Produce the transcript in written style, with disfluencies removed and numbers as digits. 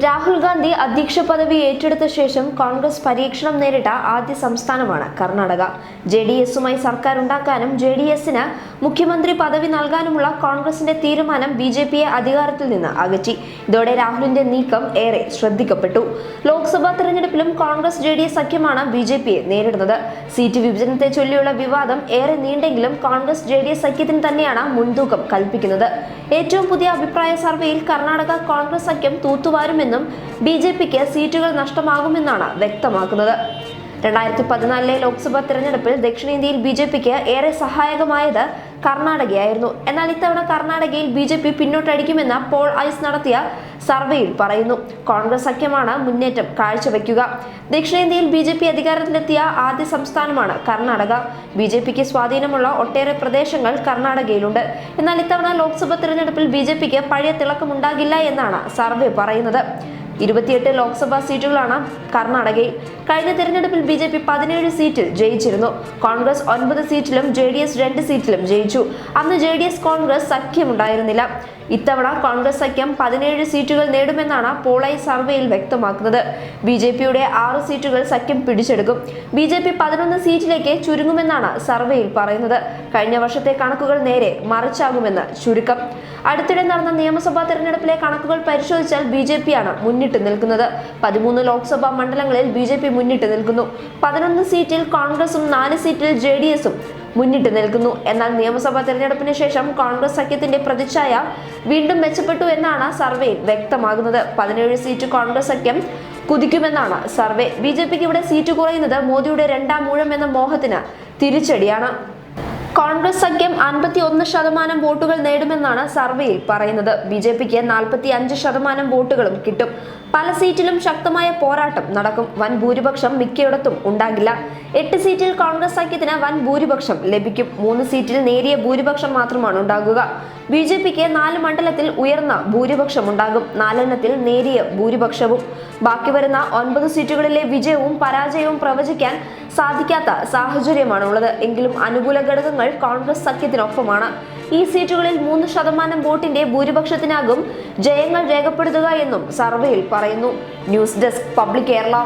രാഹുൽ ഗാന്ധി അധ്യക്ഷ പദവി ഏറ്റെടുത്ത ശേഷം കോൺഗ്രസ് പരീക്ഷണം നേരിട്ട ആദ്യ സംസ്ഥാനമാണ് കർണാടക. JDS-ഉമായി സർക്കാർ ഉണ്ടാക്കാനും JDS-ന് മുഖ്യമന്ത്രി പദവി നൽകാനുമുള്ള കോൺഗ്രസിന്റെ തീരുമാനം BJP-യെ അധികാരത്തിൽ നിന്ന് അകറ്റി. ഇതോടെ രാഹുലിന്റെ നീക്കം ഏറെ ശ്രദ്ധിക്കപ്പെട്ടു. ലോക്സഭാ തെരഞ്ഞെടുപ്പിലും കോൺഗ്രസ് JDS സഖ്യമാണ് BJP-യെ നേരിടുന്നത്. സീറ്റ് വിഭജനത്തെ ചൊല്ലിയുള്ള വിവാദം ഏറെ നീണ്ടെങ്കിലും കോൺഗ്രസ് JDS സഖ്യത്തിന് തന്നെയാണ് മുൻതൂക്കം കൽപ്പിക്കുന്നത്. ഏറ്റവും പുതിയ അഭിപ്രായ സർവേയിൽ കർണാടക കോൺഗ്രസ് സഖ്യം തൂത്തുവാരുമെന്നും BJP-ക്ക് സീറ്റുകൾ നഷ്ടമാകുമെന്നാണ് വ്യക്തമാക്കുന്നത്. 2014 ലോക്സഭാ തെരഞ്ഞെടുപ്പിൽ ദക്ഷിണേന്ത്യയിൽ BJP-ക്ക് ഏറെ സഹായകമായത് കർണാടകയായിരുന്നു. എന്നാൽ ഇത്തവണ കർണാടകയിൽ BJP പിന്നോട്ടടിക്കുമെന്ന് പോൾ ഐസ് നടത്തിയ സർവേയിൽ പറയുന്നു. കോൺഗ്രസ് സഖ്യമാണ് മുന്നേറ്റം കാഴ്ചവെക്കുക. ദക്ഷിണേന്ത്യയിൽ BJP അധികാരത്തിലെത്തിയ ആദ്യ സംസ്ഥാനമാണ് കർണാടക. BJP-ക്ക് സ്വാധീനമുള്ള ഒട്ടേറെ പ്രദേശങ്ങൾ കർണാടകയിലുണ്ട്. എന്നാൽ ഇത്തവണ ലോക്സഭാ തെരഞ്ഞെടുപ്പിൽ BJP-ക്ക് പഴയ തിളക്കമുണ്ടാകില്ല എന്നാണ് സർവേ പറയുന്നത്. 28 ലോക്സഭാ സീറ്റുകളാണ് കർണാടകയിൽ. കഴിഞ്ഞ തെരഞ്ഞെടുപ്പിൽ BJP 17 സീറ്റിൽ ജയിച്ചിരുന്നു. കോൺഗ്രസ് 9 സീറ്റിലും JDS 2 സീറ്റിലും ജയിച്ചു. അന്ന് JDS കോൺഗ്രസ് സഖ്യമുണ്ടായിരുന്നില്ല. ഇത്തവണ കോൺഗ്രസ് സഖ്യം 17 സീറ്റുകൾ നേടുമെന്നാണ് പോളൈ സർവേയിൽ വ്യക്തമാക്കുന്നത്. BJP-യുടെ 6 സീറ്റുകൾ സഖ്യം പിടിച്ചെടുക്കും. BJP 11 സീറ്റിലേക്ക് ചുരുങ്ങുമെന്നാണ് സർവേയിൽ പറയുന്നത്. കഴിഞ്ഞ വർഷത്തെ കണക്കുകൾ നേരെ മറിച്ചാകുമെന്ന് ചുരുക്കം. അടുത്തിടെ നടന്ന നിയമസഭാ തെരഞ്ഞെടുപ്പിലെ കണക്കുകൾ പരിശോധിച്ചാൽ BJP-യാണ് മുന്നിട്ട് നിൽക്കുന്നത്. 13 ലോക്സഭാ മണ്ഡലങ്ങളിൽ BJP മുന്നിട്ട് നിൽക്കുന്നു. 11 സീറ്റിൽ കോൺഗ്രസും 4 സീറ്റിൽ JDS-ഉം മുന്നിട്ട് നിൽക്കുന്നു. എന്നാൽ നിയമസഭാ തെരഞ്ഞെടുപ്പിന് ശേഷം കോൺഗ്രസ് സഖ്യത്തിന്റെ പ്രതിച്ഛായ വീണ്ടും മെച്ചപ്പെട്ടു എന്നാണ് സർവേയിൽ വ്യക്തമാകുന്നത്. 17 സീറ്റ് കോൺഗ്രസ് സഖ്യം കുതിക്കുമെന്നാണ് സർവേ. BJP-ക്ക് ഇവിടെ സീറ്റ് കുറയുന്നത് മോദിയുടെ രണ്ടാം ഊഴം എന്ന മോഹത്തിന് തിരിച്ചടിയാണ്. കോൺഗ്രസ് സഖ്യം 51% വോട്ടുകൾ നേടുമെന്നാണ് സർവേയിൽ പറയുന്നത്. BJP-ക്ക് 45% വോട്ടുകളും കിട്ടും. പല സീറ്റിലും ശക്തമായ പോരാട്ടം നടക്കും. വൻ ഭൂരിപക്ഷം മിക്കയിടത്തും ഉണ്ടാകില്ല. 8 സീറ്റിൽ കോൺഗ്രസ് സഖ്യത്തിന് വൻ ഭൂരിപക്ഷം ലഭിക്കും. 3 സീറ്റിൽ നേരിയ ഭൂരിപക്ഷം മാത്രമാണ് ഉണ്ടാകുക. BJP-ക്ക് 4 മണ്ഡലത്തിൽ ഉയർന്ന ഭൂരിപക്ഷം ഉണ്ടാകും. 4 നേരിയ ഭൂരിപക്ഷവും. ബാക്കി വരുന്ന 9 സീറ്റുകളിലെ വിജയവും പരാജയവും പ്രവചിക്കാൻ സാധിക്കാത്ത സാഹചര്യമാണുള്ളത്. എങ്കിലും അനുകൂല ഘടകങ്ങൾ കോൺഗ്രസ് സഖ്യത്തിനൊപ്പമാണ്. ഈ സീറ്റുകളിൽ 3% വോട്ടിന്റെ ഭൂരിപക്ഷത്തിനാകും ജയങ്ങൾ രേഖപ്പെടുത്തുക എന്നും സർവേയിൽ പറയുന്നു. News desk public Kerala.